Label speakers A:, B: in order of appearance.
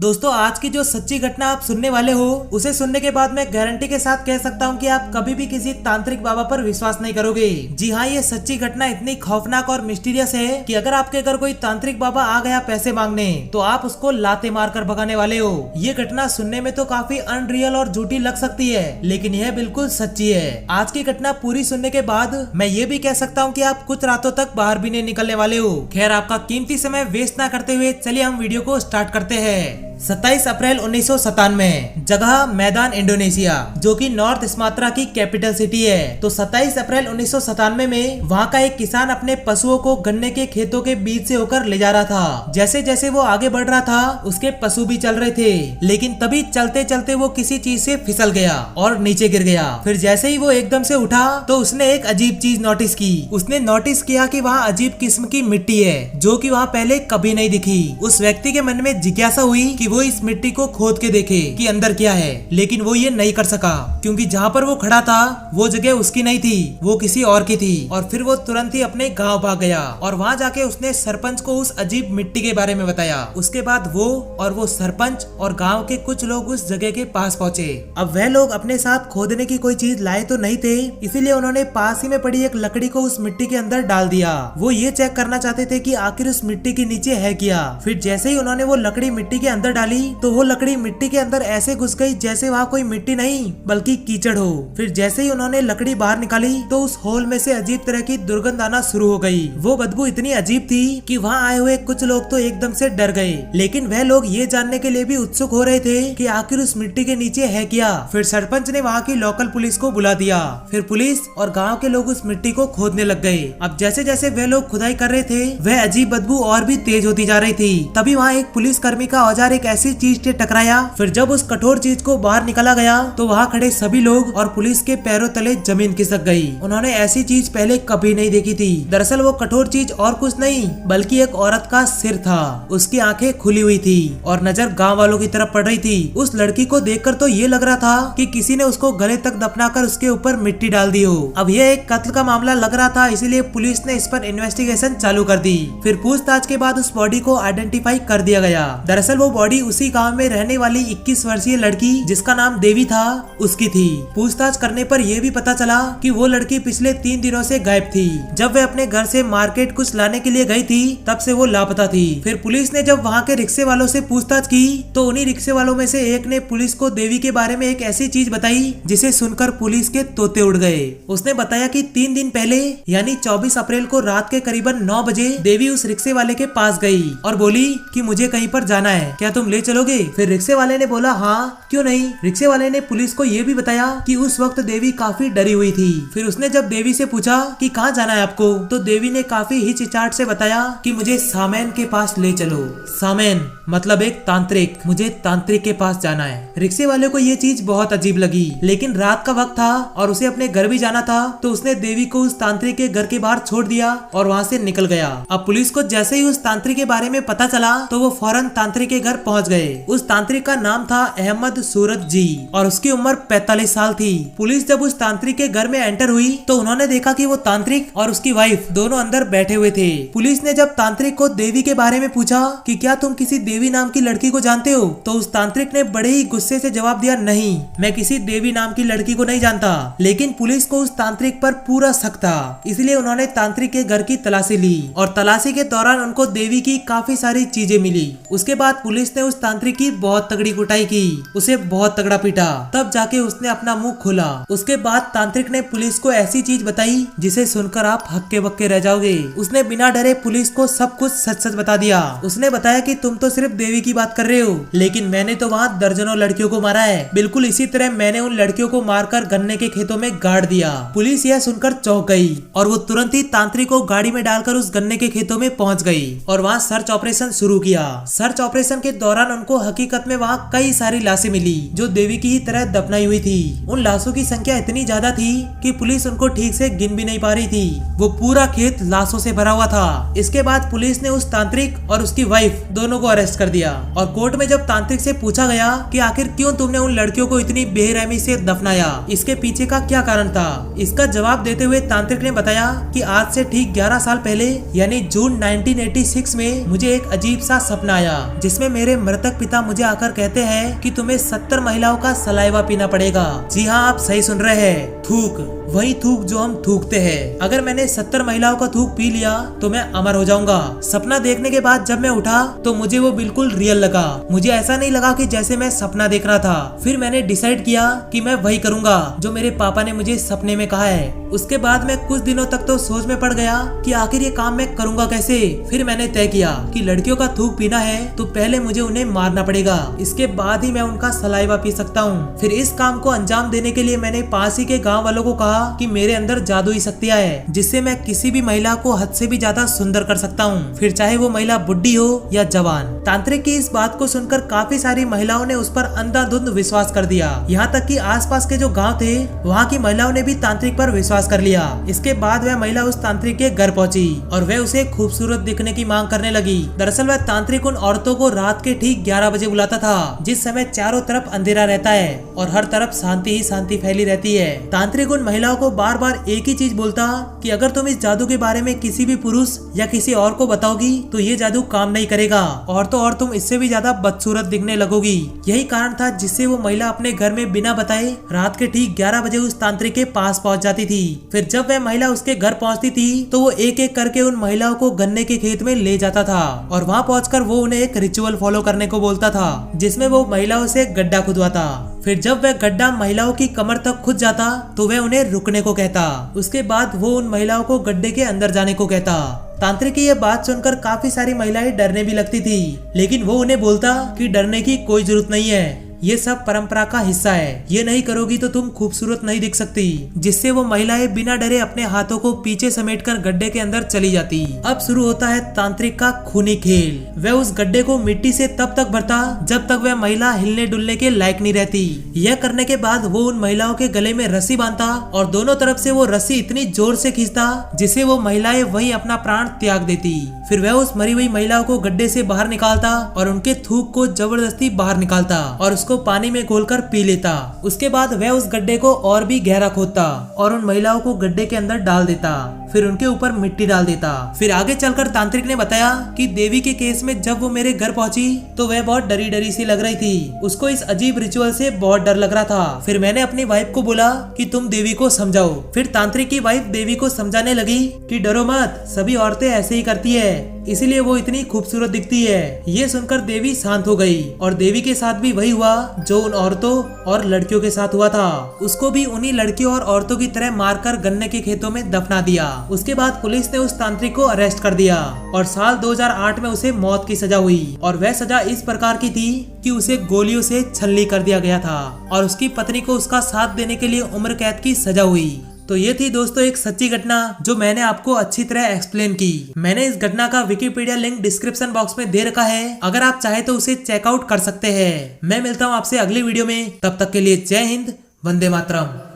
A: दोस्तों आज की जो सच्ची घटना आप सुनने वाले हो उसे सुनने के बाद मैं गारंटी के साथ कह सकता हूँ कि आप कभी भी किसी तांत्रिक बाबा पर विश्वास नहीं करोगे। जी हाँ, ये सच्ची घटना इतनी खौफनाक और मिस्टीरियस है कि अगर आपके घर कोई तांत्रिक बाबा आ गया पैसे मांगने तो आप उसको लाते मार कर भगाने वाले हो। ये घटना सुनने में तो काफी अनरियल और झूठी लग सकती है, लेकिन यह बिल्कुल सच्ची है। आज की घटना पूरी सुनने के बाद मैं ये भी कह सकता हूँ कि आप कुछ रातों तक बाहर भी नहीं निकलने वाले हो। खैर, आपका कीमती समय वेस्ट ना करते हुए चलिए हम वीडियो को स्टार्ट करते हैं। 27 अप्रैल 1997, जगह मैदान इंडोनेशिया, जो कि नॉर्थ सुमात्रा की कैपिटल सिटी है। तो 27 अप्रैल 1997 में वहाँ का एक किसान अपने पशुओं को गन्ने के खेतों के बीच से होकर ले जा रहा था। जैसे जैसे वो आगे बढ़ रहा था उसके पशु भी चल रहे थे, लेकिन तभी चलते चलते वो किसी चीज से फिसल गया और नीचे गिर गया। फिर जैसे ही वो एकदम से उठा तो उसने एक अजीब चीज नोटिस की। उसने नोटिस किया कि वहाँ अजीब किस्म की मिट्टी है जो कि वहाँ पहले कभी नहीं दिखी। उस व्यक्ति के मन में जिज्ञासा हुई कि वो इस मिट्टी को खोद के देखे कि अंदर क्या है, लेकिन वो ये नहीं कर सका क्योंकि जहाँ पर वो खड़ा था वो जगह उसकी नहीं थी, वो किसी और की थी। और फिर वो तुरंत ही अपने गांव भाग गया और वहाँ जाके उसने सरपंच को उस अजीब मिट्टी के बारे में बताया। उसके बाद वो सरपंच और गांव के कुछ लोग उस जगह के पास पहुँचे। अब वह लोग अपने साथ खोदने की कोई चीज लाए तो नहीं थे, इसीलिए उन्होंने पास ही में पड़ी एक लकड़ी को उस मिट्टी के अंदर डाल दिया। वो ये चेक करना चाहते थे कि आखिर उस मिट्टी के नीचे है क्या। फिर जैसे ही उन्होंने वो लकड़ी मिट्टी के अंदर डाली तो वो लकड़ी मिट्टी के अंदर ऐसे घुस गई जैसे वहाँ कोई मिट्टी नहीं बल्कि कीचड़ हो। फिर जैसे ही उन्होंने लकड़ी बाहर निकाली तो उस होल में से अजीब तरह की दुर्गंध आना शुरू हो गई। वो बदबू इतनी अजीब थी कि वहाँ आए हुए कुछ लोग तो एकदम से डर गए, लेकिन वह लोग ये जानने के लिए भी उत्सुक हो रहे थे कि आखिर उस मिट्टी के नीचे है क्या। फिर सरपंच ने वहाँ की लोकल पुलिस को बुला दिया। फिर पुलिस और गाँव के लोग उस मिट्टी को खोदने लग गए। अब जैसे जैसे वह लोग खुदाई कर रहे थे वह अजीब बदबू और भी तेज होती जा रही थी। तभी वहाँ एक पुलिस कर्मी का औजार एक ऐसी चीज से टकराया। फिर जब उस कठोर चीज को बाहर निकाला गया तो वहाँ खड़े सभी लोग और पुलिस के पैरों तले जमीन खिसक गई। उन्होंने ऐसी चीज पहले कभी नहीं देखी थी। दरअसल वो कठोर चीज और कुछ नहीं बल्कि एक औरत का सिर था। उसकी आंखें खुली हुई थी और नजर गांव वालों की तरफ पड़ रही थी। उस लड़की को देखकर तो ये लग रहा था कि किसी ने उसको गले तक दफनाकर उसके ऊपर मिट्टी डाल दी हो। अब यह एक कत्ल का मामला लग रहा था, इसीलिए पुलिस ने इस पर इन्वेस्टिगेशन चालू कर दी। फिर पूछताछ के बाद उस बॉडी को आइडेंटिफाई कर दिया गया। दरअसल वो बॉडी उसी गाँव में रहने वाली 21 वर्षीय लड़की जिसका नाम देवी था उसकी थी। पूछताछ करने पर यह भी पता चला कि वो लड़की पिछले 3 दिनों से गायब थी। जब वह अपने घर से मार्केट कुछ लाने के लिए गई थी तब से वो लापता थी। फिर पुलिस ने जब वहाँ के रिक्शे वालों से पूछताछ की तो उन्हीं रिक्शे वालों में से एक ने पुलिस को देवी के बारे में एक ऐसी चीज बताई जिसे सुनकर पुलिस के तोते उड़ गए। उसने बताया कि 3 दिन पहले यानी 24 अप्रैल को रात के करीबन 9 बजे देवी उस रिक्शे वाले के पास गई और बोली कि मुझे कहीं पर जाना है, क्या तुम ले चलोगे। फिर रिक्शे वाले ने बोला हाँ क्यों नहीं। रिक्शे वाले ने पुलिस को ये भी बताया कि उस वक्त देवी काफी डरी हुई थी। फिर उसने जब देवी से पूछा कि कहाँ जाना है आपको, तो देवी ने काफी हिचकिचाहट से बताया कि मुझे सामेन के पास ले चलो। सामेन मतलब एक तांत्रिक, मुझे तांत्रिक के पास जाना है। रिक्शे वाले को ये चीज बहुत अजीब लगी, लेकिन रात का वक्त था और उसे अपने घर भी जाना था, तो उसने देवी को उस तांत्रिक के घर के बाहर छोड़ दिया और वहाँ से निकल गया। अब पुलिस को जैसे ही उस तांत्रिक के बारे में पता चला तो वो फौरन तांत्रिक के घर पहुँच गए। उस तांत्रिक का नाम था अहमद सूरत जी और उसकी उम्र 45 साल थी। पुलिस जब उस तांत्रिक के घर में एंटर हुई तो उन्होंने देखा कि वो तांत्रिक और उसकी वाइफ दोनों अंदर बैठे हुए थे। पुलिस ने जब तांत्रिक को देवी के बारे में पूछा कि क्या तुम किसी देवी नाम की लड़की को जानते हो, तो उस तांत्रिक ने बड़े ही गुस्से से जवाब दिया नहीं, मैं किसी देवी नाम की लड़की को नहीं जानता। लेकिन पुलिस को उस तांत्रिक पर पूरा शक था, इसलिए उन्होंने तांत्रिक के घर की तलाशी ली और तलाशी के दौरान उनको देवी की काफी सारी चीजें मिली। उसके बाद पुलिस ने उस तांत्रिक की बहुत तगड़ी कुटाई की, उसे बहुत तगड़ा पीटा, तब जाके उसने अपना मुंह खोला। उसके बाद तांत्रिक ने पुलिस को ऐसी चीज बताई जिसे सुनकर आप हक्के बक्के रह जाओगे। उसने बिना डरे पुलिस को सब कुछ सच सच बता दिया। उसने बताया कि तुम तो सिर्फ देवी की बात कर रहे हो, लेकिन मैंने तो वहाँ दर्जनों लड़कियों को मारा है। बिल्कुल इसी तरह मैंने उन लड़कियों को मारकर गन्ने के खेतों में गाड़ दिया। पुलिस यह सुनकर चौंक गई और वो तुरंत ही तांत्रिक को गाड़ी में डालकर उस गन्ने के खेतों में पहुंच गई और वहाँ सर्च ऑपरेशन शुरू किया। सर्च ऑपरेशन के दौरान उनको हकीकत में वहाँ कई सारी लाशें मिली जो देवी की ही तरह दफनाई हुई थी। उन लाशों की संख्या इतनी ज्यादा थी कि पुलिस उनको ठीक से गिन भी नहीं पा रही थी। वो पूरा खेत लाशों से भरा हुआ था। इसके बाद पुलिस ने उस तांत्रिक और उसकी वाइफ दोनों को अरेस्ट अरेस्ट कर दिया। और कोर्ट में जब तांत्रिक से पूछा गया कि आखिर क्यों तुमने उन लड़कियों को इतनी बेरहमी से दफनाया, इसके पीछे का क्या कारण था, इसका जवाब देते हुए तांत्रिक ने बताया कि आज से ठीक 11 साल पहले यानी जून 1986 में मुझे एक अजीब सा सपना आया, जिसमें मेरे मृतक पिता मुझे आकर कहते हैं कि तुम्हें 70 महिलाओं का सलाइवा पीना पड़ेगा। जी हाँ, आप सही सुन रहे हैं, थूक, वही थूक जो हम थूकते हैं। अगर मैंने 70 महिलाओं का थूक पी लिया तो मैं अमर हो जाऊंगा। सपना देखने के बाद जब मैं उठा तो मुझे वो बिल्कुल रियल लगा। मुझे ऐसा नहीं लगा कि जैसे मैं सपना देख रहा था। फिर मैंने डिसाइड किया कि मैं वही करूंगा जो मेरे पापा ने मुझे सपने में कहा है। उसके बाद मैं कुछ दिनों तक तो सोच में पड़ गया कि आखिर ये काम मैं करूंगा कैसे। फिर मैंने तय किया कि लड़कियों का थूक पीना है तो पहले मुझे उन्हें मारना पड़ेगा, इसके बाद ही मैं उनका सलाइवा पी सकता हूँ। फिर इस काम को अंजाम देने के लिए मैंने पास ही के गाँव वालों को कहा कि मेरे अंदर जादुई शक्तियाँ है, जिससे मैं किसी भी महिला को हद से भी ज्यादा सुंदर कर सकता हूँ, फिर चाहे वो महिला बुढ़ी हो या जवान। तांत्रिक की इस बात को सुनकर काफी सारी महिलाओं ने उस पर अंधाधुंध विश्वास कर दिया। यहाँ तक कि आसपास के जो गांव थे वहाँ की महिलाओं ने भी तांत्रिक पर विश्वास कर लिया। इसके बाद वह महिला उस तांत्रिक के घर पहुंची और वह उसे खूबसूरत दिखने की मांग करने लगी। दरअसल वह तांत्रिक उन औरतों को रात के ठीक 11 बजे बुलाता था, जिस समय चारों तरफ अंधेरा रहता है और हर तरफ शांति ही शांति फैली रहती है। तांत्रिक उन महिलाओं को बार बार एक ही चीज बोलता कि अगर तुम इस जादू के बारे में किसी भी पुरुष या किसी और को बताओगी तो ये जादू काम नहीं करेगा, और तो और तुम इससे भी ज्यादा बदसूरत दिखने लगोगी। यही कारण था जिससे वो महिला अपने घर में बिना बताए रात के ठीक 11 बजे उस तांत्रिक के पास पहुंच जाती थी। फिर जब वह महिला उसके घर पहुंचती थी तो वो एक एक करके उन महिलाओं को गन्ने के खेत में ले जाता था और वहां पहुंचकर वो उन्हें एक रिचुअल फॉलो करने को बोलता था, जिसमें वो महिलाओं से गड्ढा खुदवाता। फिर जब वह गड्ढा महिलाओं की कमर तक खुद जाता तो वह उन्हें रुकने को कहता। उसके बाद वो उन महिलाओं को गड्ढे के अंदर जाने को कहता। तांत्रिक की यह बात सुनकर काफी सारी महिलाएं डरने भी लगती थी, लेकिन वो उन्हें बोलता कि डरने की कोई जरूरत नहीं है, ये सब परंपरा का हिस्सा है, ये नहीं करोगी तो तुम खूबसूरत नहीं दिख सकती। जिससे वो महिलाएं बिना डरे अपने हाथों को पीछे समेटकर गड्ढे के अंदर चली जाती। अब शुरू होता है तांत्रिक का खूनी खेल। वह उस गड्ढे को मिट्टी से तब तक भरता जब तक वह महिला हिलने डुलने के लायक नहीं रहती। यह करने के बाद वो उन महिलाओं के गले में रस्सी बांधता और दोनों तरफ से वो रस्सी इतनी जोर से खींचता जिससे वो महिलाएं वही अपना प्राण त्याग देती। फिर वह उस मरी हुई महिलाओं को गड्ढे से बाहर निकालता और उनके थूक को जबरदस्ती बाहर निकालता और उसको पानी में घोलकर पी लेता। उसके बाद वह उस गड्ढे को और भी गहरा खोदता और उन महिलाओं को गड्ढे के अंदर डाल देता, फिर उनके ऊपर मिट्टी डाल देता। फिर आगे चलकर तांत्रिक ने बताया कि देवी के केस में जब वो मेरे घर पहुंची तो वह बहुत डरी डरी सी लग रही थी। उसको इस अजीब रिचुअल से बहुत डर लग रहा था। फिर मैंने अपनी वाइफ को बोला कि तुम देवी को समझाओ। फिर तांत्रिक की वाइफ देवी को समझाने लगी कि डरो मत, सभी औरतें ऐसे ही करती है, इसीलिए वो इतनी खूबसूरत दिखती है। ये सुनकर देवी शांत हो गई और देवी के साथ भी वही हुआ जो उन औरतों और लड़कियों के साथ हुआ था। उसको भी उन्हीं लड़कियों और औरतों की तरह मारकर गन्ने के खेतों में दफना दिया। उसके बाद पुलिस ने उस तांत्रिक को अरेस्ट कर दिया और साल 2008 में उसे मौत की सजा हुई। और वह सजा इस प्रकार की थी कि उसे गोलियों से छल्ली कर दिया गया था और उसकी पत्नी को उसका साथ देने के लिए उम्र कैद की सजा हुई। तो ये थी दोस्तों एक सच्ची घटना जो मैंने आपको अच्छी तरह एक्सप्लेन की। मैंने इस घटना का विकिपीडिया लिंक डिस्क्रिप्शन बॉक्स में दे रखा है, अगर आप चाहे तो उसे चेकआउट कर सकते हैं। मैं मिलता हूँ आपसे अगली वीडियो में, तब तक के लिए जय हिंद, वंदे मातरम।